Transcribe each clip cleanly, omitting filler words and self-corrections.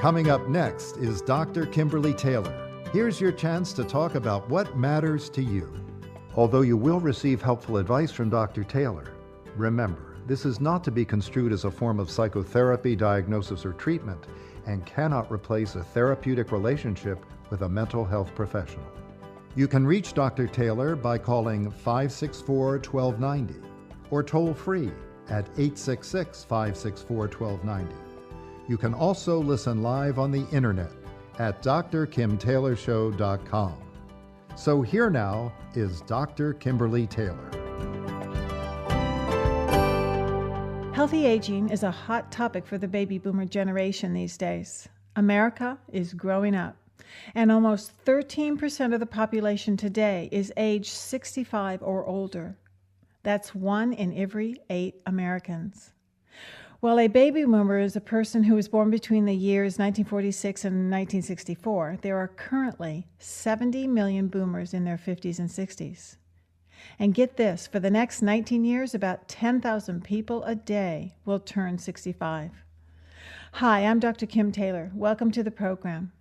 Coming up next is Dr. Kimberly Taylor. Here's your chance to talk about what matters to you. Although you will receive helpful advice from Dr. Taylor, remember, this is not to be construed as a form of psychotherapy, diagnosis, or treatment, and cannot replace a therapeutic relationship with a mental health professional. You can reach Dr. Taylor by calling 564-1290 or toll free at 866-564-1290. You can also listen live on the internet at drkimtaylorshow.com. So here now is Dr. Kimberly Taylor. Healthy aging is a hot topic for the baby boomer generation these days. America is growing up, and almost 13% of the population today is age 65 or older. That's 1 in every 8 Americans. While a baby boomer is a person who was born between the years 1946 and 1964, there are currently 70 million boomers in their 50s and 60s. And get this, for the next 19 years, about 10,000 people a day will turn 65. Hi, I'm Dr. Kim Taylor. Welcome to the program.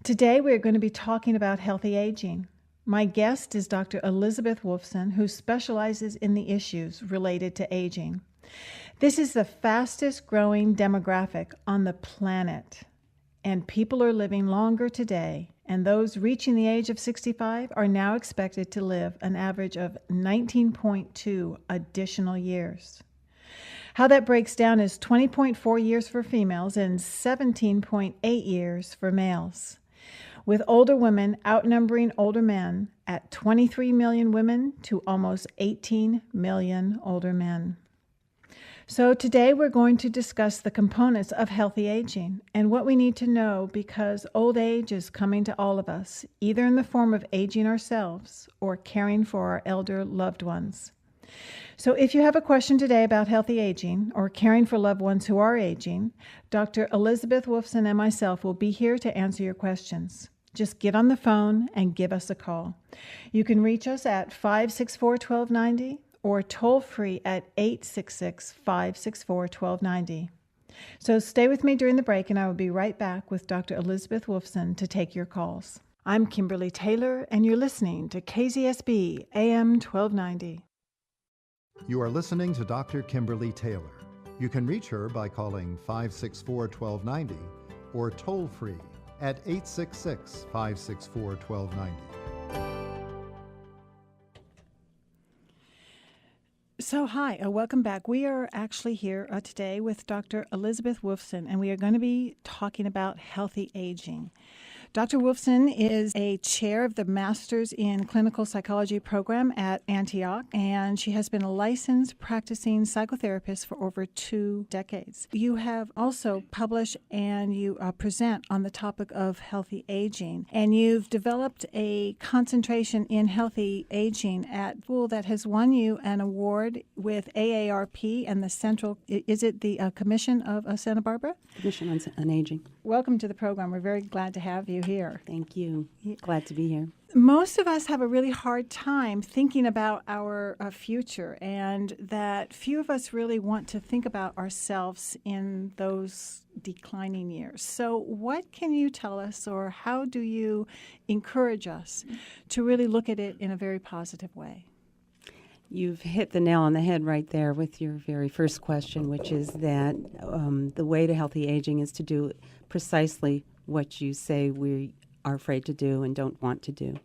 Today we're going to be talking about healthy aging. My guest is Dr. Elizabeth Wolfson, who specializes in the issues related to aging. This is the fastest growing demographic on the planet, and people are living longer today, and those reaching the age of 65 are now expected to live an average of 19.2 additional years. How that breaks down is 20.4 years for females and 17.8 years for males, with older women outnumbering older men at 23 million women to almost 18 million older men. So today we're going to discuss the components of healthy aging and what we need to know, because old age is coming to all of us, either in the form of aging ourselves or caring for our elder loved ones. So if you have a question today about healthy aging or caring for loved ones who are aging, Dr. Elizabeth Wolfson and myself will be here to answer your questions. Just get on the phone and give us a call. You can reach us at 564-1290 or toll free at 866-564-1290. So stay with me during the break, and I will be right back with Dr. Elizabeth Wolfson to take your calls. I'm Kimberly Taylor, and you're listening to KZSB AM 1290. You are listening to Dr. Kimberly Taylor. You can reach her by calling 564-1290 or toll free at 866-564-1290. So hi, welcome back. We are actually here today with Dr. Elizabeth Wolfson, and we are going to be talking about healthy aging. Dr. Wolfson is a chair of the Masters in Clinical Psychology program at Antioch, and she has been a licensed practicing psychotherapist for over 2 decades. You have also published and you present on the topic of healthy aging, and you've developed a concentration in healthy aging at school that has won you an award with AARP and the Central, is it the Commission of Santa Barbara? Commission on Aging. Welcome to the program. We're very glad to have you here. Thank you. Glad to be here. Most of us have a really hard time thinking about our future, and that few of us really want to think about ourselves in those declining years. So what can you tell us, or how do you encourage us to really look at it in a very positive way? You've hit the nail on the head right there with your very first question, which is that the way to healthy aging is to do precisely what you say we are afraid to do and don't want to do,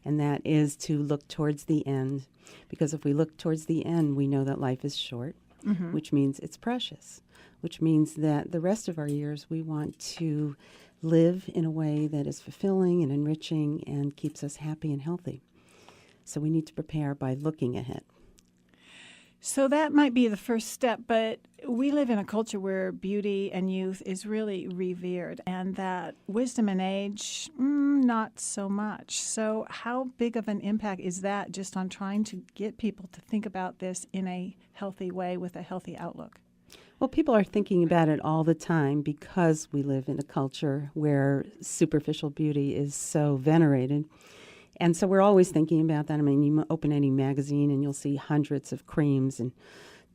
and that is to look towards the end. Because if we look towards the end, we know that life is short, which means it's precious, which means that the rest of our years we want to live in a way that is fulfilling and enriching and keeps us happy and healthy. So we need to prepare by looking ahead. So that might be the first step, but we live in a culture where beauty and youth is really revered, and that wisdom and age, not so much. So how big of an impact is that just on trying to get people to think about this in a healthy way with a healthy outlook? Well, people are thinking about it all the time because we live in a culture where superficial beauty is so venerated. And so we're always thinking about that. I mean, you open any magazine and you'll see hundreds of creams and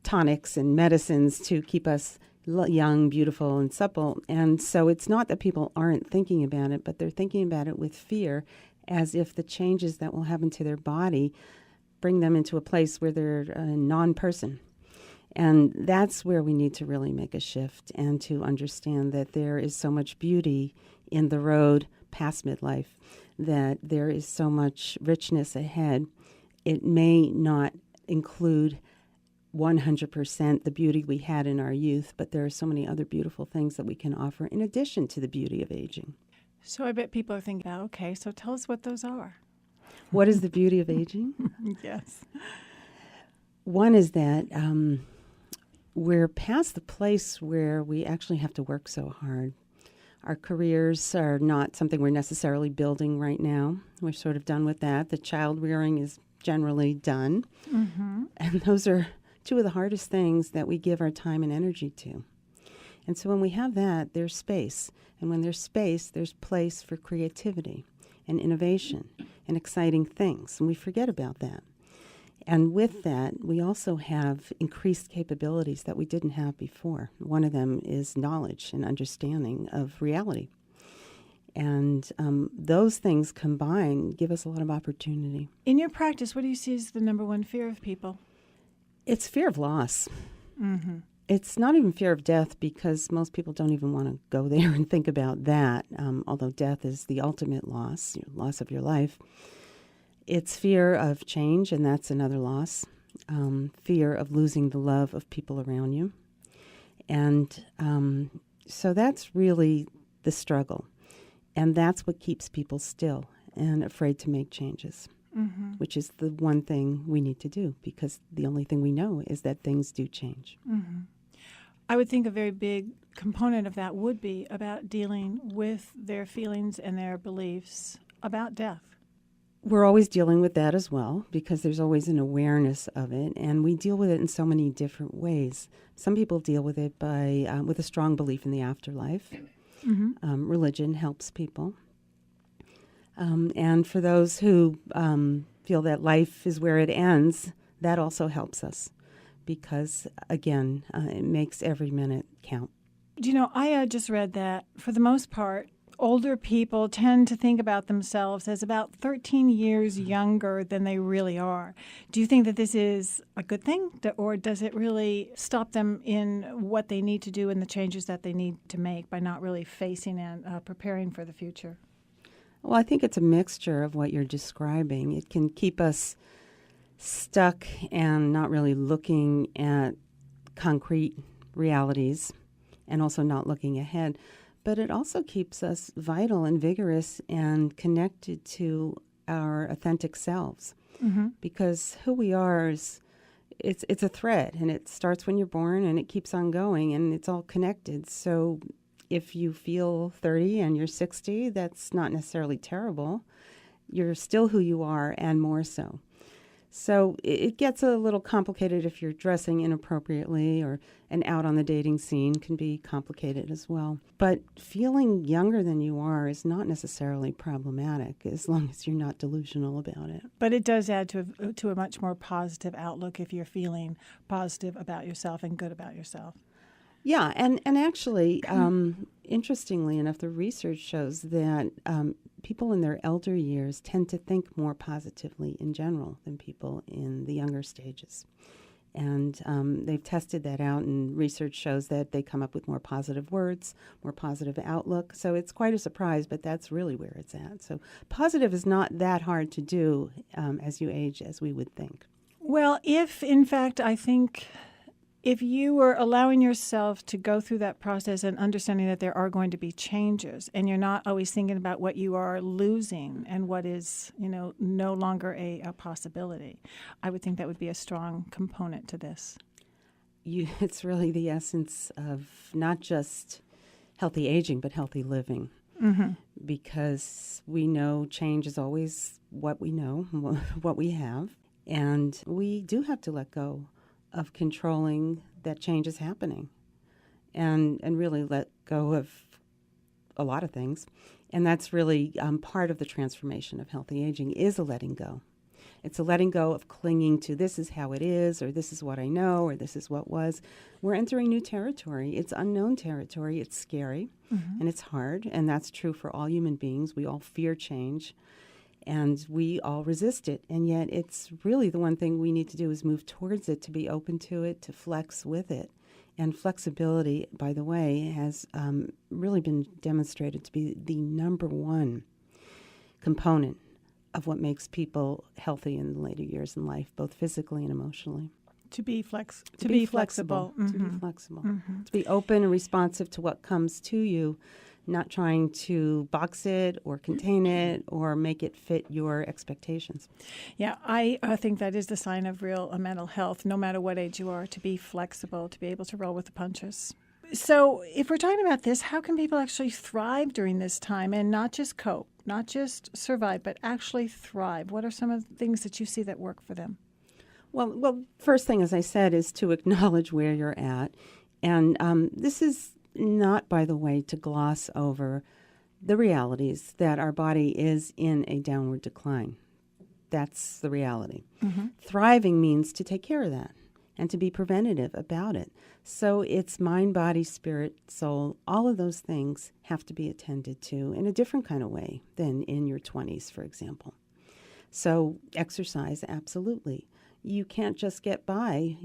tonics and medicines to keep us young, beautiful, and supple. And so it's not that people aren't thinking about it, but they're thinking about it with fear, as if the changes that will happen to their body bring them into a place where they're a non-person. And that's where we need to really make a shift and to understand that there is so much beauty in the road past midlife, that there is so much richness ahead. It may not include 100% the beauty we had in our youth, but there are so many other beautiful things that we can offer in addition to the beauty of aging. So I bet people are thinking, okay, so tell us what those are. What is the beauty of aging? Yes. One is that we're past the place where we actually have to work so hard. Our careers are not something we're necessarily building right now. We're sort of done with that. The child rearing is generally done. Mm-hmm. And those are two of the hardest things that we give our time and energy to. And so when we have that, there's space. And when there's space, there's place for creativity and innovation and exciting things. And we forget about that. And with that, we also have increased capabilities that we didn't have before. One of them is knowledge and understanding of reality. And those things combined give us a lot of opportunity. In your practice, what do you see as the number one fear of people? It's fear of loss. Mm-hmm. It's not even fear of death, because most people don't even want to go there and think about that, although death is the ultimate loss, loss of your life. It's fear of change, and that's another loss. Fear of losing the love of people around you. And so that's really the struggle. And that's what keeps people still and afraid to make changes, mm-hmm. which is the one thing we need to do, because the only thing we know is that things do change. Mm-hmm. I would think a very big component of that would be about dealing with their feelings and their beliefs about death. We're always dealing with that as well, because there's always an awareness of it, and we deal with it in so many different ways. Some people deal with it by with a strong belief in the afterlife. Mm-hmm. Religion helps people. And for those who feel that life is where it ends, that also helps us, because, again, it makes every minute count. Do you know, I just read that, for the most part, older people tend to think about themselves as about 13 years younger than they really are. Do you think that this is a good thing, or does it really stop them in what they need to do and the changes that they need to make by not really facing and preparing for the future? Well, I think it's a mixture of what you're describing. It can keep us stuck and not really looking at concrete realities, and also not looking ahead. But it also keeps us vital and vigorous and connected to our authentic selves. Mm-hmm. Because who we are is, it's a thread, and it starts when you're born and it keeps on going, and it's all connected. So if you feel 30 and you're 60, that's not necessarily terrible. You're still who you are, and more so. So it gets a little complicated if you're dressing inappropriately, and out on the dating scene can be complicated as well. But feeling younger than you are is not necessarily problematic, as long as you're not delusional about it. But it does add to a much more positive outlook if you're feeling positive about yourself and good about yourself. Yeah, and actually, interestingly enough, the research shows that people in their elder years tend to think more positively in general than people in the younger stages. And they've tested that out, and research shows that they come up with more positive words, more positive outlook. So it's quite a surprise, but that's really where it's at. So positive is not that hard to do as you age, as we would think. Well, if, in fact, I think if you were allowing yourself to go through that process and understanding that there are going to be changes, and you're not always thinking about what you are losing and what is, no longer a possibility, I would think that would be a strong component to this. It's really the essence of not just healthy aging, but healthy living. Mm-hmm. Because we know change is always what we know, what we have, and we do have to let go of controlling that change is happening, and really let go of a lot of things. And that's really part of the transformation of healthy aging, is a letting go. It's a letting go of clinging to this is how it is, or this is what I know, or this is what was. We're entering new territory. It's unknown territory. It's scary, and it's hard, and that's true for all human beings. We all fear change, and we all resist it, and yet it's really the one thing we need to do is move towards it, to be open to it, to flex with it. And flexibility, by the way, has really been demonstrated to be the number one component of what makes people healthy in the later years in life, both physically and emotionally. To be flexible. To be flexible. To be open and responsive to what comes to you, not trying to box it or contain it or make it fit your expectations. Yeah, I think that is the sign of real mental health, no matter what age you are, to be flexible, to be able to roll with the punches. So if we're talking about this, how can people actually thrive during this time and not just cope, not just survive, but actually thrive? What are some of the things that you see that work for them? Well, first thing, as I said, is to acknowledge where you're at. And this is not, by the way, to gloss over the realities that our body is in a downward decline. That's the reality. Thriving means to take care of that and to be preventative about it. So it's mind, body, spirit, soul. All of those things have to be attended to in a different kind of way than in your 20s, for example. So exercise, absolutely. You can't just get by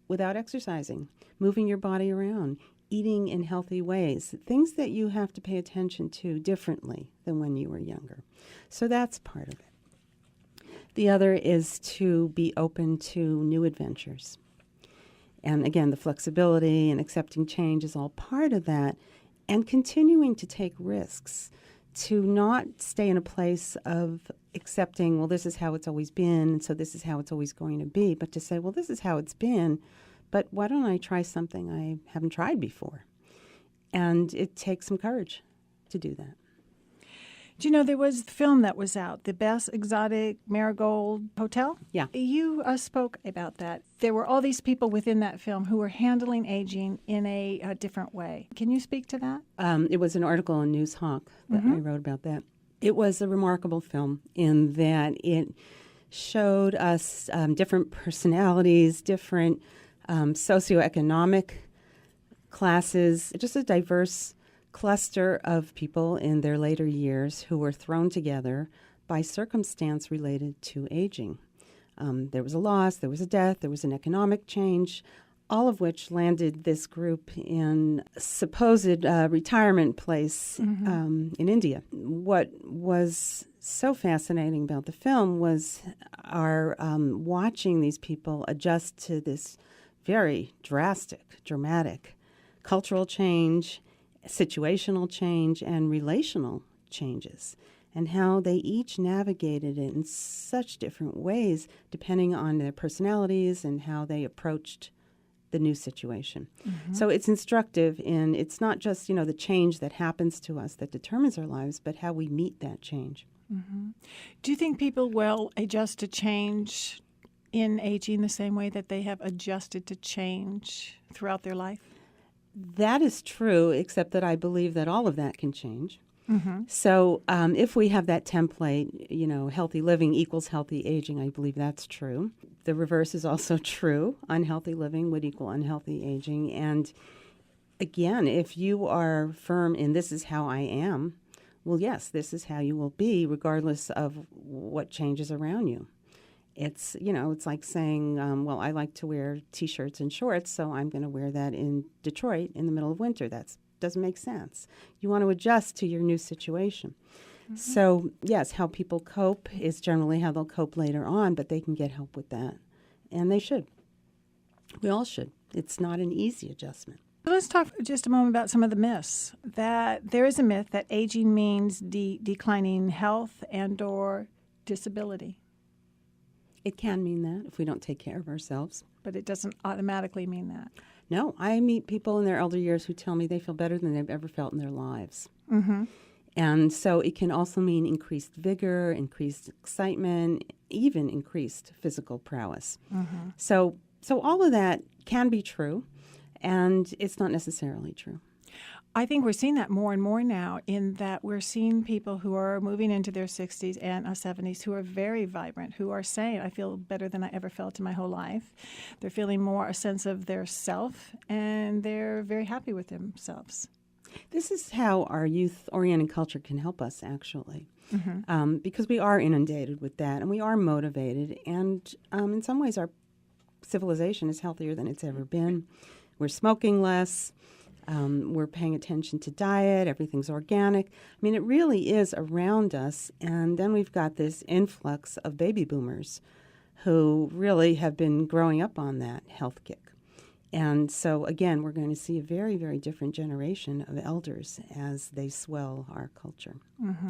without exercising, moving your body around, eating in healthy ways, things that you have to pay attention to differently than when you were younger. So that's part of it. The other is to be open to new adventures. And again, the flexibility and accepting change is all part of that, and continuing to take risks, to not stay in a place of accepting, well, this is how it's always been, so this is how it's always going to be, but to say, well, this is how it's been, but why don't I try something I haven't tried before? And it takes some courage to do that. Do you know there was a film that was out, The Best Exotic Marigold Hotel? Yeah. You spoke about that. There were all these people within that film who were handling aging in a different way. Can you speak to that? It was an article in News Hawk that I wrote about that. It was a remarkable film in that it showed us different personalities, different socioeconomic classes, just a diverse cluster of people in their later years who were thrown together by circumstance related to aging. There was a loss, there was a death, there was an economic change, all of which landed this group in a supposed retirement place in India. What was so fascinating about the film was our watching these people adjust to this very drastic, dramatic cultural change, situational change, and relational changes, and how they each navigated it in such different ways depending on their personalities and how they approached the new situation. So it's instructive in, it's not just, the change that happens to us that determines our lives, but how we meet that change. Do you think people will adjust to change in aging the same way that they have adjusted to change throughout their life? That is true, except that I believe that all of that can change. So if we have that template, healthy living equals healthy aging, I believe that's true. The reverse is also true. Unhealthy living would equal unhealthy aging. And again, if you are firm in this is how I am, well, yes, this is how you will be regardless of what changes around you. It's, it's like saying, well, I like to wear T-shirts and shorts, so I'm going to wear that in Detroit in the middle of winter. That doesn't make sense. You want to adjust to your new situation. So, yes, how people cope is generally how they'll cope later on, but they can get help with that. And they should. We all should. It's not an easy adjustment. Let's talk for just a moment about some of the myths. That there is a myth that aging means declining health and or disability. It can mean that if we don't take care of ourselves. But it doesn't automatically mean that. No, I meet people in their elder years who tell me they feel better than they've ever felt in their lives. And so it can also mean increased vigor, increased excitement, even increased physical prowess. So all of that can be true. And it's not necessarily true. I think we're seeing that more and more now, in that we're seeing people who are moving into their 60s and 70s who are very vibrant, who are saying, I feel better than I ever felt in my whole life. They're feeling more a sense of their self, and they're very happy with themselves. This is how our youth-oriented culture can help us, actually, because we are inundated with that, and we are motivated, and in some ways our civilization is healthier than it's ever been. We're smoking less. We're paying attention to diet. Everything's organic. I mean, it really is around us. And then we've got this influx of baby boomers who really have been growing up on that health kick. And so, again, we're going to see a very, very different generation of elders as they swell our culture,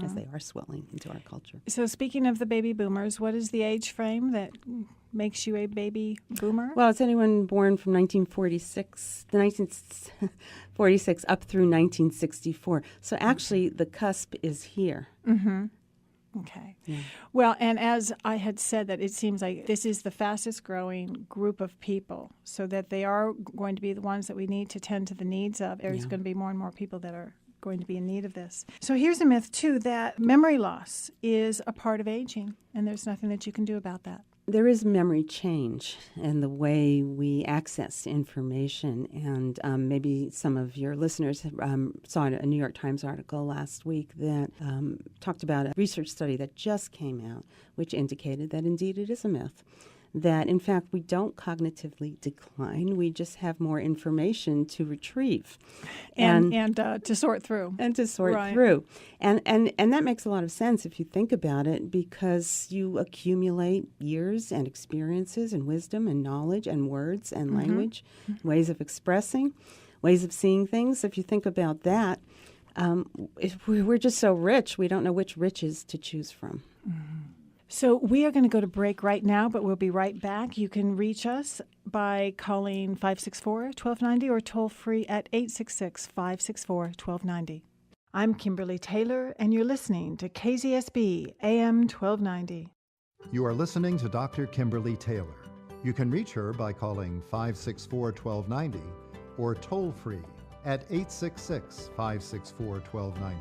as they are swelling into our culture. So speaking of the baby boomers, what is the age frame that makes you a baby boomer? Well, it's anyone born from 1946 up through 1964. So actually, the cusp is here. Okay. Yeah. Well, and as I had said, that it seems like this is the fastest growing group of people, so that they are going to be the ones that we need to tend to the needs of. There's going to be more and more people that are going to be in need of this. So here's a myth, too, that memory loss is a part of aging, and there's nothing that you can do about that. There is memory change in the way we access information, and maybe some of your listeners saw a New York Times article last week that talked about a research study that just came out, which indicated that indeed it is a myth, that in fact we don't cognitively decline, we just have more information to retrieve. And to sort through. And to sort through. And that makes a lot of sense if you think about it, because you accumulate years and experiences and wisdom and knowledge and words and language, ways of expressing, ways of seeing things. If you think about that, we're just so rich, we don't know which riches to choose from. So we are going to go to break right now, but we'll be right back. You can reach us by calling 564-1290 or toll free at 866-564-1290. I'm Kimberly Taylor, and you're listening to KZSB AM 1290. You are listening to Dr. Kimberly Taylor. You can reach her by calling 564-1290 or toll free at 866-564-1290.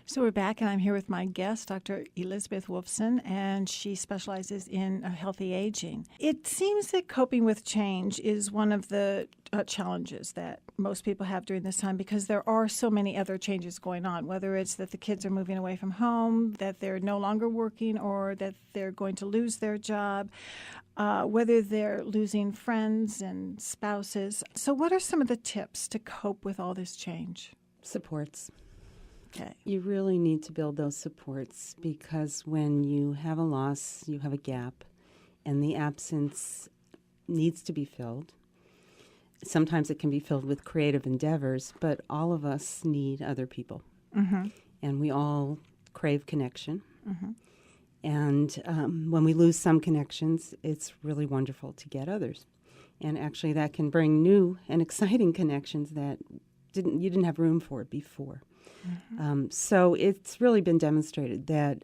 So we're back, and I'm here with my guest, Dr. Elizabeth Wolfson, and she specializes in healthy aging. It seems that coping with change is one of the challenges that most people have during this time, because there are so many other changes going on, whether it's that the kids are moving away from home, that they're no longer working, or that they're going to lose their job, whether they're losing friends and spouses. So what are some of the tips to cope with all this change? Supports. Okay. You really need to build those supports, because when you have a loss, you have a gap, and the absence needs to be filled. Sometimes it can be filled with creative endeavors, but all of us need other people. And we all crave connection. And when we lose some connections, it's really wonderful to get others. And actually that can bring new and exciting connections that you didn't have room for before. So it's really been demonstrated that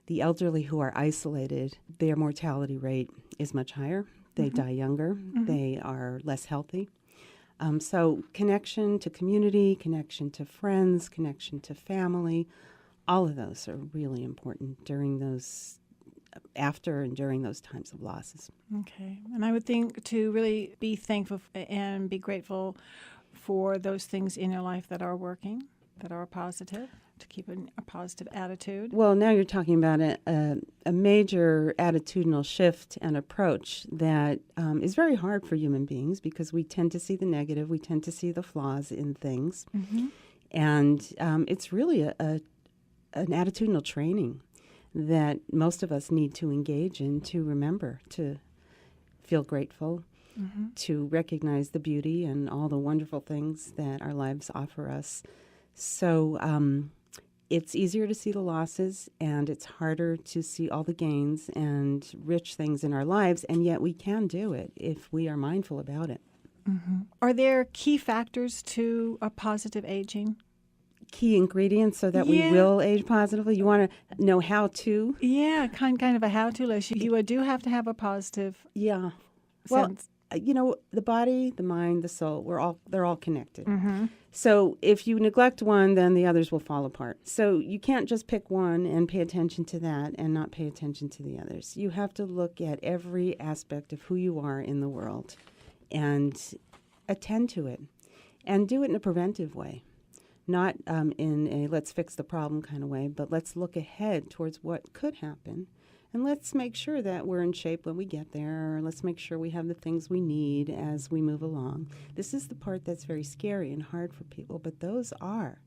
the elderly who are isolated, their mortality rate is much higher. They die younger. They are less healthy. So connection to community, connection to friends, connection to family, all of those are really important during those, after and during those times of losses. Okay. And I would think to really be thankful and be grateful for those things in your life that are working, that are positive, to keep a positive attitude. Well, now you're talking about a major attitudinal shift and approach that is very hard for human beings, because we tend to see the negative, we tend to see the flaws in things. And it's really an attitudinal training that most of us need to engage in, to remember to feel grateful, to recognize the beauty and all the wonderful things that our lives offer us. So it's easier to see the losses, and it's harder to see all the gains and rich things in our lives, and yet we can do it if we are mindful about it. Are there key factors to a positive aging? Key ingredients so that we will age positively? You want to know how to? Yeah, kind of a how-to list. You do have to have a positive Well, sense? The body, the mind, the soul, they're all connected. So if you neglect one, then the others will fall apart. So you can't just pick one and pay attention to that and not pay attention to the others. You have to look at every aspect of who you are in the world and attend to it and do it in a preventive way. Not in a let's fix the problem kind of way, but let's look ahead towards what could happen. And let's make sure that we're in shape when we get there. Or let's make sure we have the things we need as we move along. This is the part that's very scary and hard for people, but those are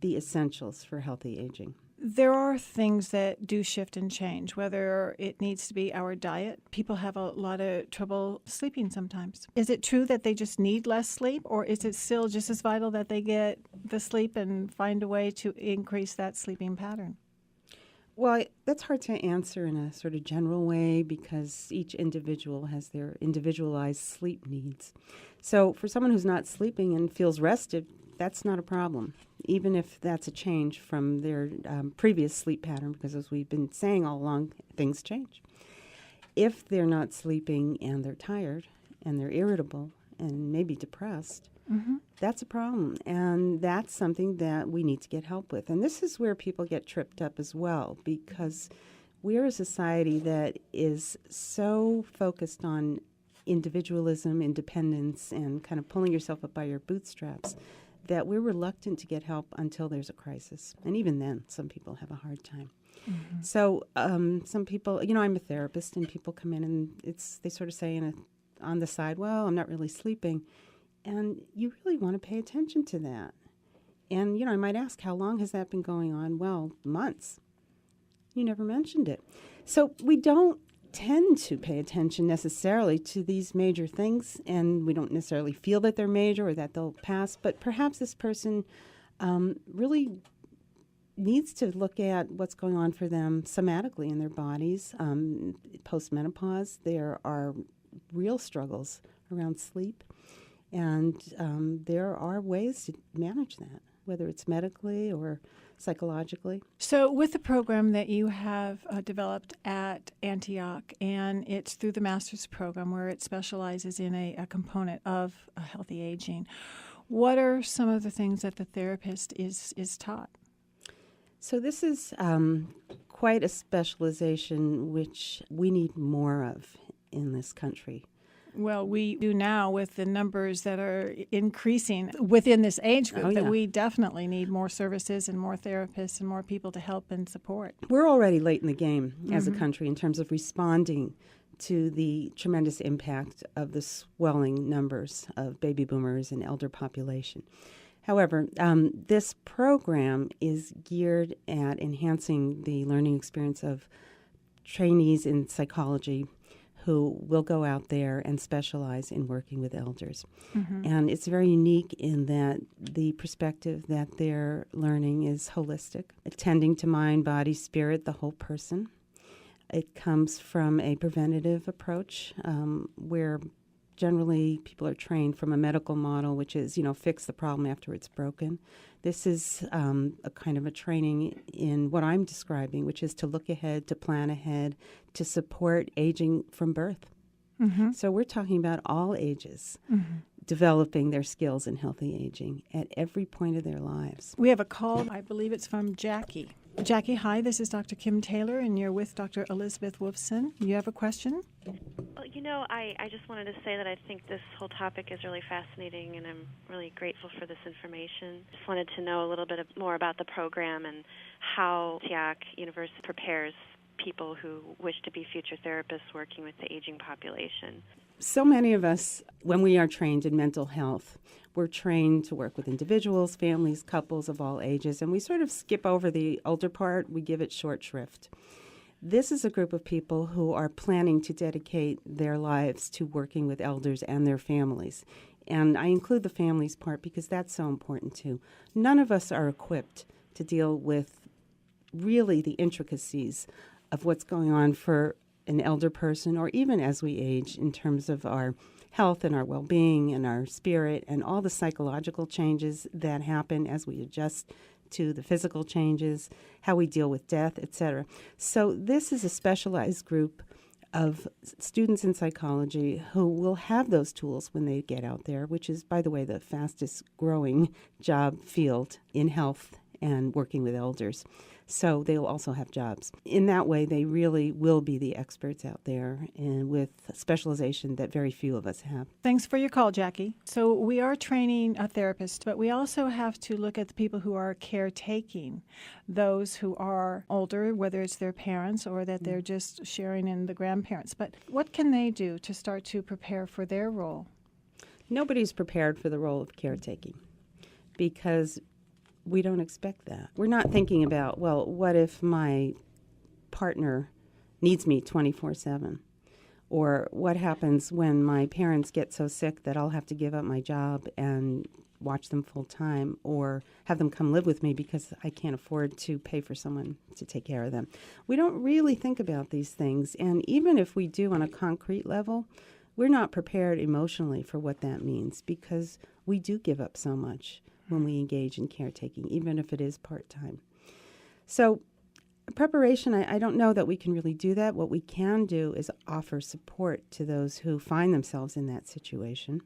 the essentials for healthy aging. There are things that do shift and change, whether it needs to be our diet. People have a lot of trouble sleeping sometimes. Is it true that they just need less sleep, or is it still just as vital that they get the sleep and find a way to increase that sleeping pattern? Well, that's hard to answer in a sort of general way because each individual has their individualized sleep needs. So for someone who's not sleeping and feels rested, that's not a problem, even if that's a change from their previous sleep pattern, because as we've been saying all along, things change. If they're not sleeping and they're tired and they're irritable and maybe depressed, that's a problem, and that's something that we need to get help with. And this is where people get tripped up as well, because we're a society that is so focused on individualism, independence, and kind of pulling yourself up by your bootstraps that we're reluctant to get help until there's a crisis. And even then, some people have a hard time. So some people, I'm a therapist, and people come in and they sort of say on the side, well, I'm not really sleeping. And you really want to pay attention to that. And, I might ask, how long has that been going on? Well, months. You never mentioned it. So we don't tend to pay attention necessarily to these major things, and we don't necessarily feel that they're major or that they'll pass, but perhaps this person really needs to look at what's going on for them somatically in their bodies. Post-menopause, there are real struggles around sleep. And there are ways to manage that, whether it's medically or psychologically. So with the program that you have developed at Antioch, and it's through the master's program where it specializes in a component of healthy aging, what are some of the things that the therapist is taught? So this is quite a specialization which we need more of in this country. Well, we do now with the numbers that are increasing within this age group, that we definitely need more services and more therapists and more people to help and support. We're already late in the game as a country in terms of responding to the tremendous impact of the swelling numbers of baby boomers and elder population. However, this program is geared at enhancing the learning experience of trainees in psychology who will go out there and specialize in working with elders. And it's very unique in that the perspective that they're learning is holistic, attending to mind, body, spirit, the whole person. It comes from a preventative approach where generally people are trained from a medical model, which is, fix the problem after it's broken. This is a kind of a training in what I'm describing, which is to look ahead, to plan ahead, to support aging from birth. So we're talking about all ages developing their skills in healthy aging at every point of their lives. We have a call. I believe it's from Jackie. Jackie, hi, this is Dr. Kim Taylor, and you're with Dr. Elizabeth Wolfson. You have a question? Well, I just wanted to say that I think this whole topic is really fascinating, and I'm really grateful for this information. Just wanted to know a little bit more about the program and how Antioch University prepares people who wish to be future therapists working with the aging population. So many of us, when we are trained in mental health, we're trained to work with individuals, families, couples of all ages, and we sort of skip over the older part. We give it short shrift. This is a group of people who are planning to dedicate their lives to working with elders and their families. And I include the families part because that's so important too. None of us are equipped to deal with really the intricacies of what's going on for an elder person, or even as we age, in terms of our health and our well-being and our spirit and all the psychological changes that happen as we adjust to the physical changes, how we deal with death, etc. So this is a specialized group of students in psychology who will have those tools when they get out there, which is, by the way, the fastest growing job field in health and working with elders. So they will also have jobs. In that way, they really will be the experts out there, and with specialization that very few of us have. Thanks for your call, Jackie. So we are training a therapist, but we also have to look at the people who are caretaking, those who are older, whether it's their parents or that they're just sharing in the grandparents. But what can they do to start to prepare for their role? Nobody's prepared for the role of caretaking because we don't expect that. We're not thinking about, well, what if my partner needs me 24/7? Or what happens when my parents get so sick that I'll have to give up my job and watch them full time, or have them come live with me because I can't afford to pay for someone to take care of them. We don't really think about these things. And even if we do on a concrete level, we're not prepared emotionally for what that means, because we do give up so much when we engage in caretaking, even if it is part-time. So preparation, I don't know that we can really do that. What we can do is offer support to those who find themselves in that situation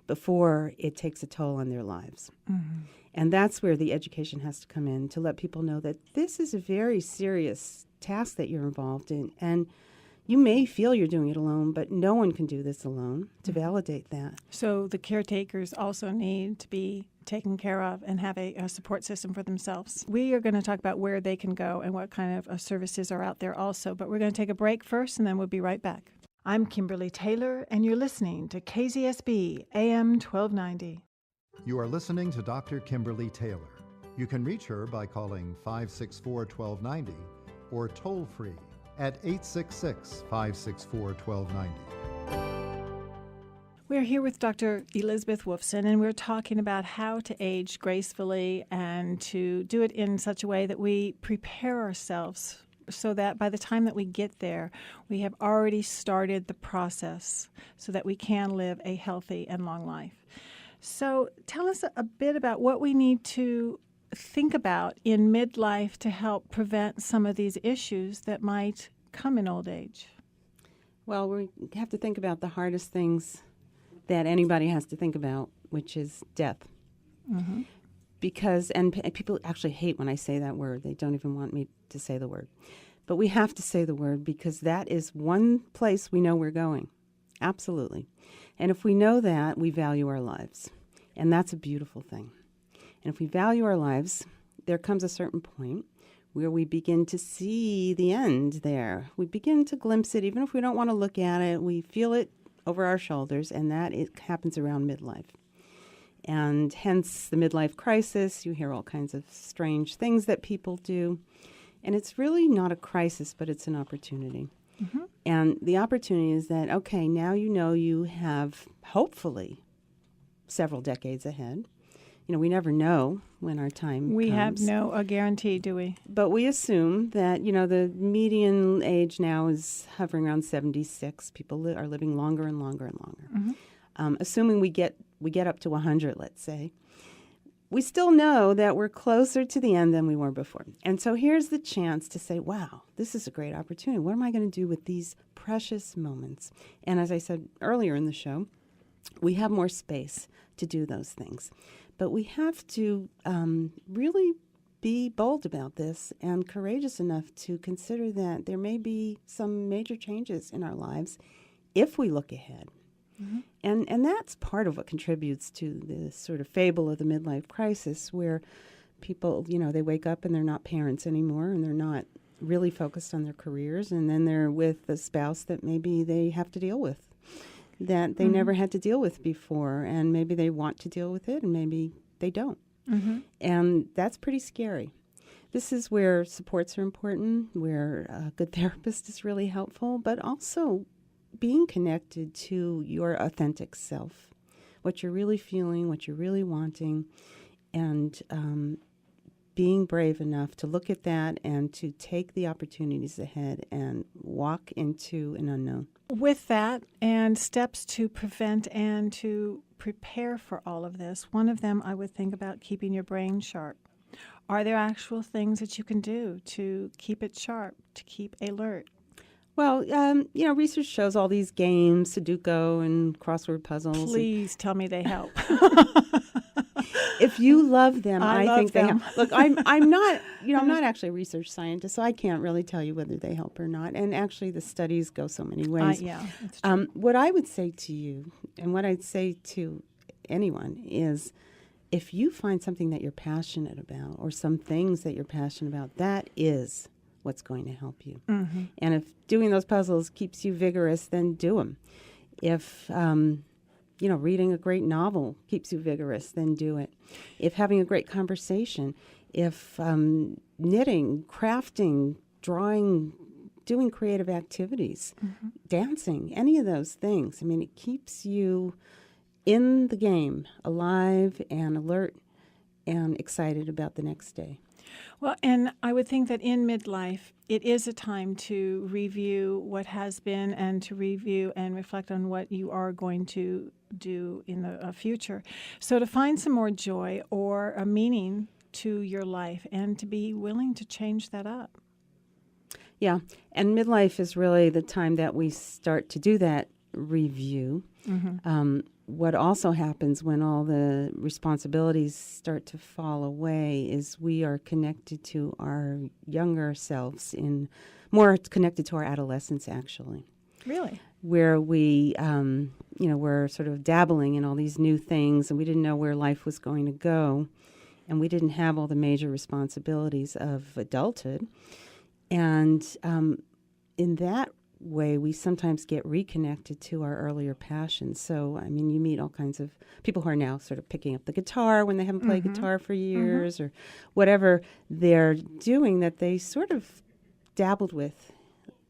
before it takes a toll on their lives. Mm-hmm. And that's where the education has to come in, to let people know that this is a very serious task that you're involved in. And you may feel you're doing it alone, but no one can do this alone, to validate that. So the caretakers also need to be taken care of and have a support system for themselves. We are going to talk about where they can go and what kind of services are out there also, but we're going to take a break first, and then we'll be right back. I'm Kimberly Taylor, and you're listening to KZSB AM 1290. You are listening to Dr. Kimberly Taylor. You can reach her by calling 564-1290 or toll-free at 866-564-1290. We're here with Dr. Elizabeth Wolfson, and we're talking about how to age gracefully and to do it in such a way that we prepare ourselves so that by the time that we get there, we have already started the process so that we can live a healthy and long life. So tell us a bit about what we need to think about in midlife to help prevent some of these issues that might come in old age. Well, we have to think about the hardest things that anybody has to think about, which is death. Mm-hmm. Because, and people actually hate when I say that word. They don't even want me to say the word. But we have to say the word because that is one place we know we're going. Absolutely. And if we know that, we value our lives. And that's a beautiful thing. And if we value our lives, there comes a certain point where we begin to see the end there. We begin to glimpse it, even if we don't want to look at it. We feel it over our shoulders, and that it happens around midlife. And hence the midlife crisis. You hear all kinds of strange things that people do. And it's really not a crisis, but it's an opportunity. Mm-hmm. And the opportunity is that, okay, now you know you have hopefully several decades ahead. You know, we never know when our time comes. We have no guarantee, do we? But we assume that, you know, the median age now is hovering around 76. People are living longer and longer and longer. Mm-hmm. Assuming we get up to 100, let's say, we still know that we're closer to the end than we were before. And so here's the chance to say, wow, this is a great opportunity. What am I going to do with these precious moments? And as I said earlier in the show, we have more space to do those things. But we have to really be bold about this and courageous enough to consider that there may be some major changes in our lives if we look ahead. Mm-hmm. And that's part of what contributes to the sort of fable of the midlife crisis, where people, you know, they wake up and they're not parents anymore and they're not really focused on their careers, and then they're with a spouse that maybe they have to deal with, that they never had to deal with before, and maybe they want to deal with it and maybe they don't. Mm-hmm. And that's pretty scary. This is where supports are important, where a good therapist is really helpful, but also being connected to your authentic self, what you're really feeling, what you're really wanting, and being brave enough to look at that and to take the opportunities ahead and walk into an unknown. With that and steps to prevent and to prepare for all of this, one of them I would think about keeping your brain sharp. Are there actual things that you can do to keep it sharp, to keep alert? Well, research shows all these games, Sudoku and crossword puzzles. Please tell me they help. If you love them, I I love think they them. help. Look, I'm not, I'm not actually a research scientist, so I can't really tell you whether they help or not. And actually, the studies go so many ways. Yeah, that's true. What I would say to you, and what I'd say to anyone, is if you find something that you're passionate about, or some things that you're passionate about, that is what's going to help you. Mm-hmm. And if doing those puzzles keeps you vigorous, then do them. If reading a great novel keeps you vigorous, then do it. If having a great conversation, if knitting, crafting, drawing, doing creative activities, dancing, any of those things, I mean, it keeps you in the game, alive and alert and excited about the next day. Well, and I would think that in midlife, it is a time to review what has been and to review and reflect on what you are going to do in the future. So to find some more joy or a meaning to your life and to be willing to change that up. Yeah, and midlife is really the time that we start to do that review. What also happens when all the responsibilities start to fall away is we are connected to our younger selves, more connected to our adolescence, actually. Really? Where we, we're sort of dabbling in all these new things, and we didn't know where life was going to go, and we didn't have all the major responsibilities of adulthood. And in that way, we sometimes get reconnected to our earlier passions. So, I mean, you meet all kinds of people who are now sort of picking up the guitar when they haven't played guitar for years, or whatever they're doing that they sort of dabbled with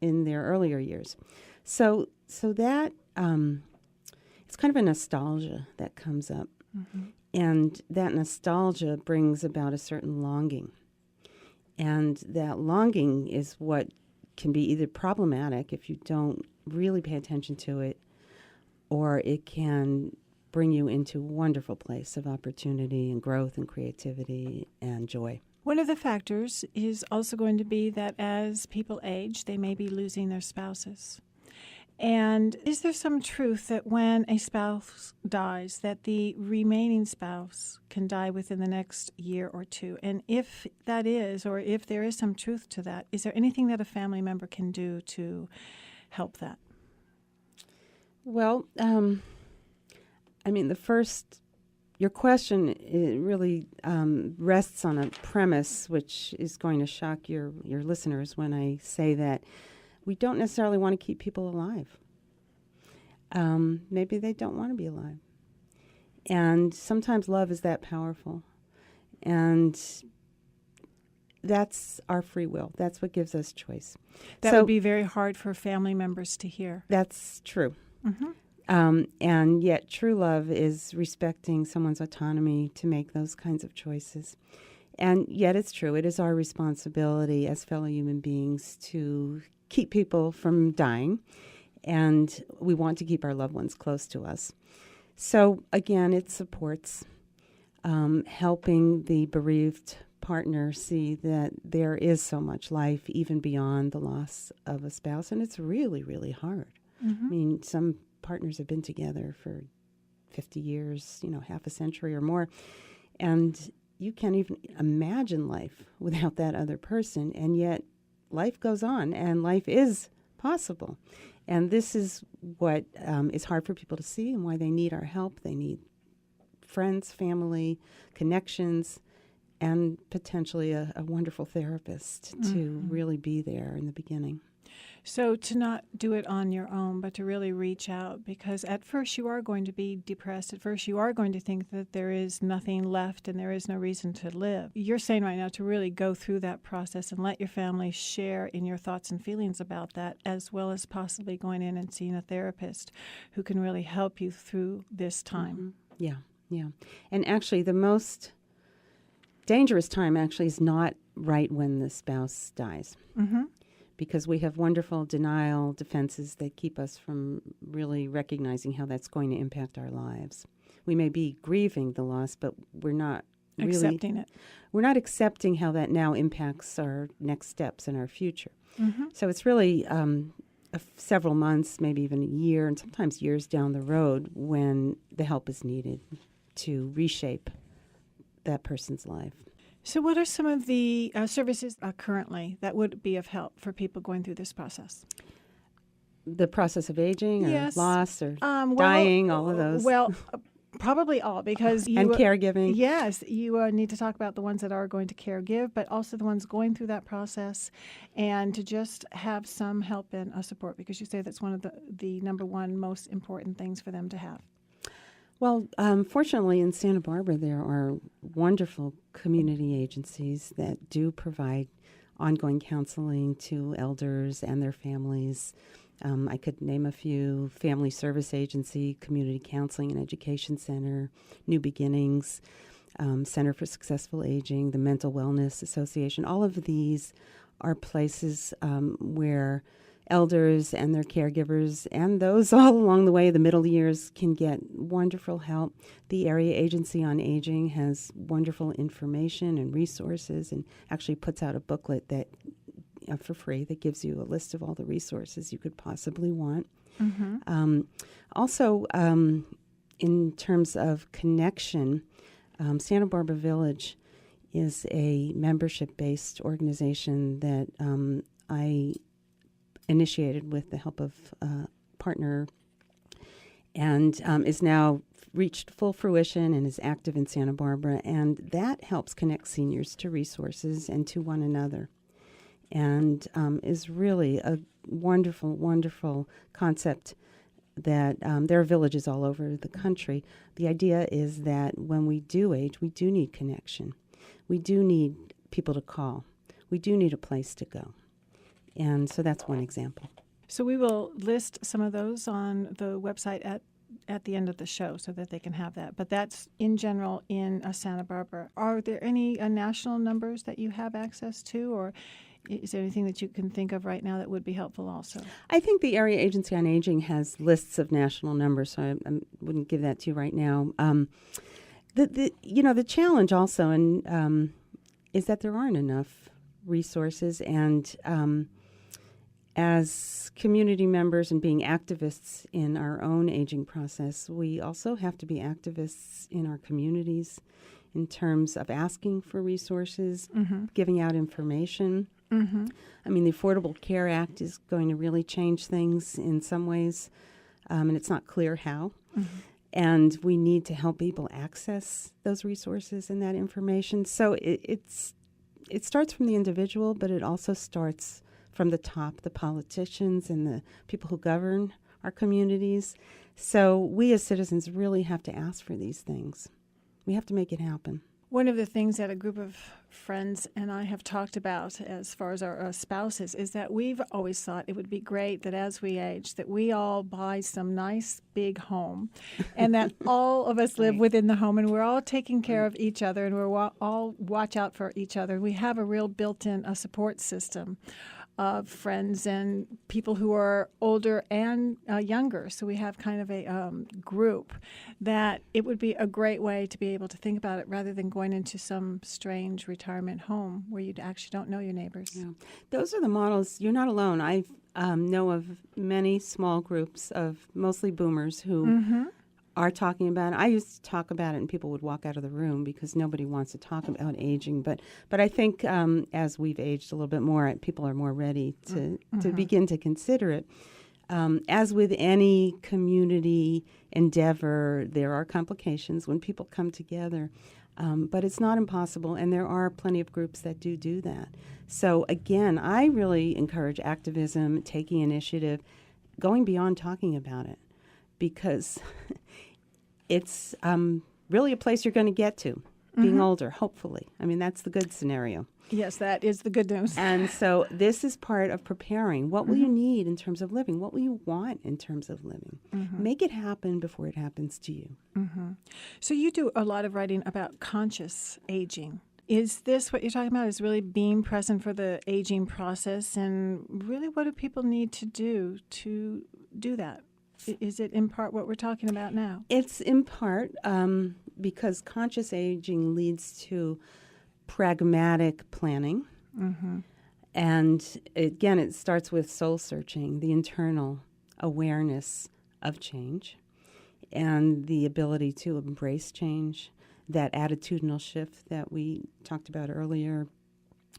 in their earlier years. So that it's kind of a nostalgia that comes up, and that nostalgia brings about a certain longing, and that longing is what can be either problematic if you don't really pay attention to it, or it can bring you into a wonderful place of opportunity and growth and creativity and joy. One of the factors is also going to be that as people age, they may be losing their spouses. And is there some truth that when a spouse dies, that the remaining spouse can die within the next year or two? And if that is, or if there is some truth to that, is there anything that a family member can do to help that? Well, your question really rests on a premise which is going to shock your listeners when I say that we don't necessarily want to keep people alive. Maybe they don't want to be alive. And sometimes love is that powerful. And that's our free will. That's what gives us choice. That would be very hard for family members to hear. That's true. And yet true love is respecting someone's autonomy to make those kinds of choices. And yet it's true. It is our responsibility as fellow human beings to keep people from dying, and we want to keep our loved ones close to us. So again, it supports helping the bereaved partner see that there is so much life even beyond the loss of a spouse, and it's really, really hard. I mean, some partners have been together for 50 years, half a century or more, and you can't even imagine life without that other person, and yet life goes on, and life is possible. And this is what is hard for people to see and why they need our help. They need friends, family, connections, and potentially a wonderful therapist to really be there in the beginning. So to not do it on your own, but to really reach out, because at first you are going to be depressed. At first you are going to think that there is nothing left and there is no reason to live. You're saying right now to really go through that process and let your family share in your thoughts and feelings about that, as well as possibly going in and seeing a therapist who can really help you through this time. Yeah. And actually the most dangerous time actually is not right when the spouse dies. Because we have wonderful denial defenses that keep us from really recognizing how that's going to impact our lives. We may be grieving the loss, but we're not really accepting it. We're not accepting how that now impacts our next steps and our future. So it's really several months, maybe even a year, and sometimes years down the road when the help is needed to reshape that person's life. So what are some of the services currently that would be of help for people going through this process? The process of aging or Yes. loss or dying, all of those. Well, probably all, because and caregiving. Yes, you need to talk about the ones that are going to caregive, but also the ones going through that process, and to just have some help and support, because you say that's one of the number one most important things for them to have. Well, fortunately, in Santa Barbara, there are wonderful community agencies that do provide ongoing counseling to elders and their families. I could name a few: Family Service Agency, Community Counseling and Education Center, New Beginnings, Center for Successful Aging, the Mental Wellness Association. All of these are places where elders and their caregivers and those all along the way, the middle years, can get wonderful help. The Area Agency on Aging has wonderful information and resources, and actually puts out a booklet that for free that gives you a list of all the resources you could possibly want. Mm-hmm. Also, in terms of connection, Santa Barbara Village is a membership-based organization that I initiated with the help of a partner, and is now reached full fruition and is active in Santa Barbara, and that helps connect seniors to resources and to one another, and is really a wonderful, wonderful concept that there are villages all over the country. The idea is that when we do age, we do need connection. We do need people to call. We do need a place to go. And so that's one example. So we will list some of those on the website at the end of the show so that they can have that. But that's in general in Santa Barbara. Are there any national numbers that you have access to, or is there anything that you can think of right now that would be helpful also? I think the Area Agency on Aging has lists of national numbers, so I wouldn't give that to you right now. The challenge also is that there aren't enough resources, and as community members and being activists in our own aging process, we also have to be activists in our communities in terms of asking for resources, mm-hmm. giving out information. Mm-hmm. I mean, the Affordable Care Act is going to really change things in some ways, and it's not clear how. Mm-hmm. And we need to help people access those resources and that information. So it starts from the individual, but it also starts from the top, the politicians and the people who govern our communities. So we as citizens really have to ask for these things. We have to make it happen. One of the things that a group of friends and I have talked about as far as our spouses is that we've always thought it would be great that as we age that we all buy some nice big home and that all of us live within the home and we're all taking care of each other and we're all watch out for each other. We have a real built-in support system of friends and people who are older and younger. So we have kind of a group that it would be a great way to be able to think about it rather than going into some strange retirement home where you actually don't know your neighbors. Yeah. Those are the models. You're not alone. I know of many small groups of mostly boomers who mm-hmm. are talking about it. I used to talk about it and people would walk out of the room because nobody wants to talk about aging. But I think as we've aged a little bit more, people are more ready to mm-hmm. begin to consider it. As with any community endeavor, there are complications when people come together. But it's not impossible, and there are plenty of groups that do that. So again, I really encourage activism, taking initiative, going beyond talking about it, because it's really a place you're going to get to, being mm-hmm. older, hopefully. I mean, that's the good scenario. Yes, that is the good news. And so this is part of preparing. What will mm-hmm. you need in terms of living? What will you want in terms of living? Mm-hmm. Make it happen before it happens to you. Mm-hmm. So you do a lot of writing about conscious aging. Is this what you're talking about, is really being present for the aging process? And really, what do people need to do that? Is it in part what we're talking about now? It's in part because conscious aging leads to pragmatic planning. Mm-hmm. And again, it starts with soul searching, the internal awareness of change and the ability to embrace change, that attitudinal shift that we talked about earlier,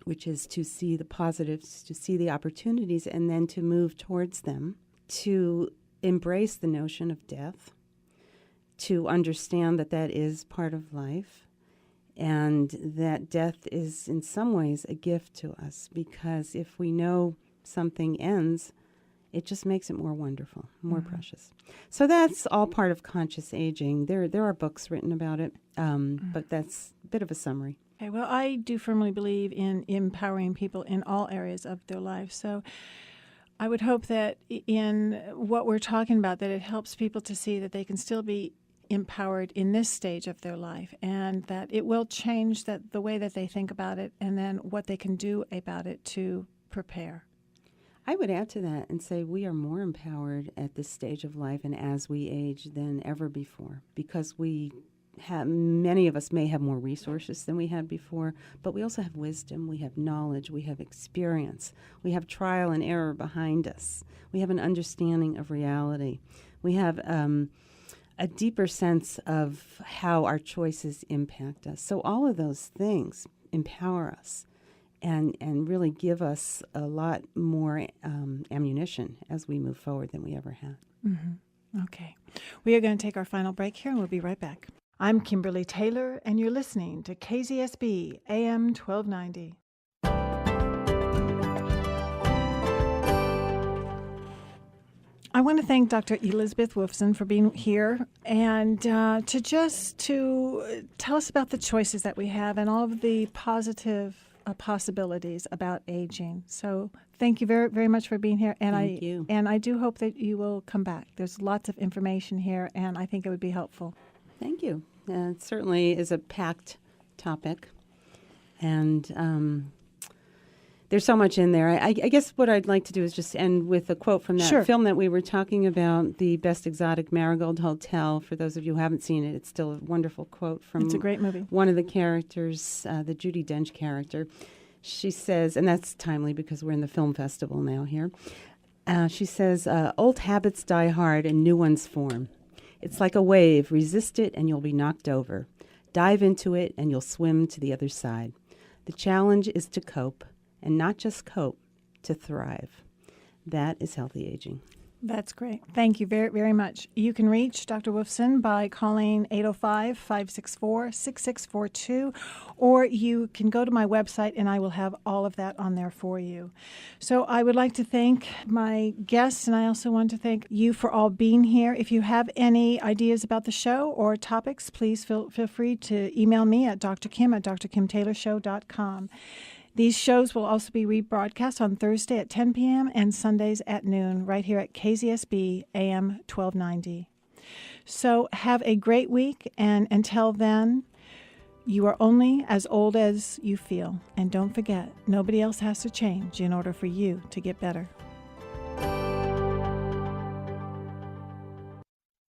which is to see the positives, to see the opportunities, and then to move towards them, to embrace the notion of death, to understand that that is part of life, and that death is in some ways a gift to us, because if we know something ends, it just makes it more wonderful, more precious. So that's all part of conscious aging. There are books written about it, but that's a bit of a summary. Okay, well, I do firmly believe in empowering people in all areas of their life. So I would hope that in what we're talking about, that it helps people to see that they can still be empowered in this stage of their life, and that it will change the way that they think about it, and then what they can do about it to prepare. I would add to that and say we are more empowered at this stage of life and as we age than ever before, because many of us may have more resources than we had before, but we also have wisdom, we have knowledge, we have experience, we have trial and error behind us, we have an understanding of reality, we have a deeper sense of how our choices impact us. So all of those things empower us and really give us a lot more ammunition as we move forward than we ever had. Mm-hmm. Okay. We are going to take our final break here, and we'll be right back. I'm Kimberly Taylor, and you're listening to KZSB AM 1290. I want to thank Dr. Elizabeth Wolfson for being here and to tell us about the choices that we have and all of the positive possibilities about aging. So thank you very, very much for being here. And Thank you. And I do hope that you will come back. There's lots of information here, and I think it would be helpful. Thank you. It certainly is a packed topic, and there's so much in there. I guess what I'd like to do is just end with a quote from that Sure. film that we were talking about, The Best Exotic Marigold Hotel. For those of you who haven't seen it, it's still a wonderful quote from It's a great movie. one of the characters, the Judi Dench character. She says, and that's timely because we're in the film festival now here, she says, old habits die hard and new ones form. It's like a wave. Resist it and you'll be knocked over. Dive into it and you'll swim to the other side. The challenge is to cope, and not just cope, to thrive. That is healthy aging. That's great. Thank you very, very much. You can reach Dr. Wolfson by calling 805-564-6642, or you can go to my website and I will have all of that on there for you. So I would like to thank my guests, and I also want to thank you for all being here. If you have any ideas about the show or topics, please feel free to email me at drkim@drkimtaylorshow.com. These shows will also be rebroadcast on Thursday at 10 p.m. and Sundays at noon right here at KZSB AM 1290. So have a great week, and until then, you are only as old as you feel. And don't forget, nobody else has to change in order for you to get better.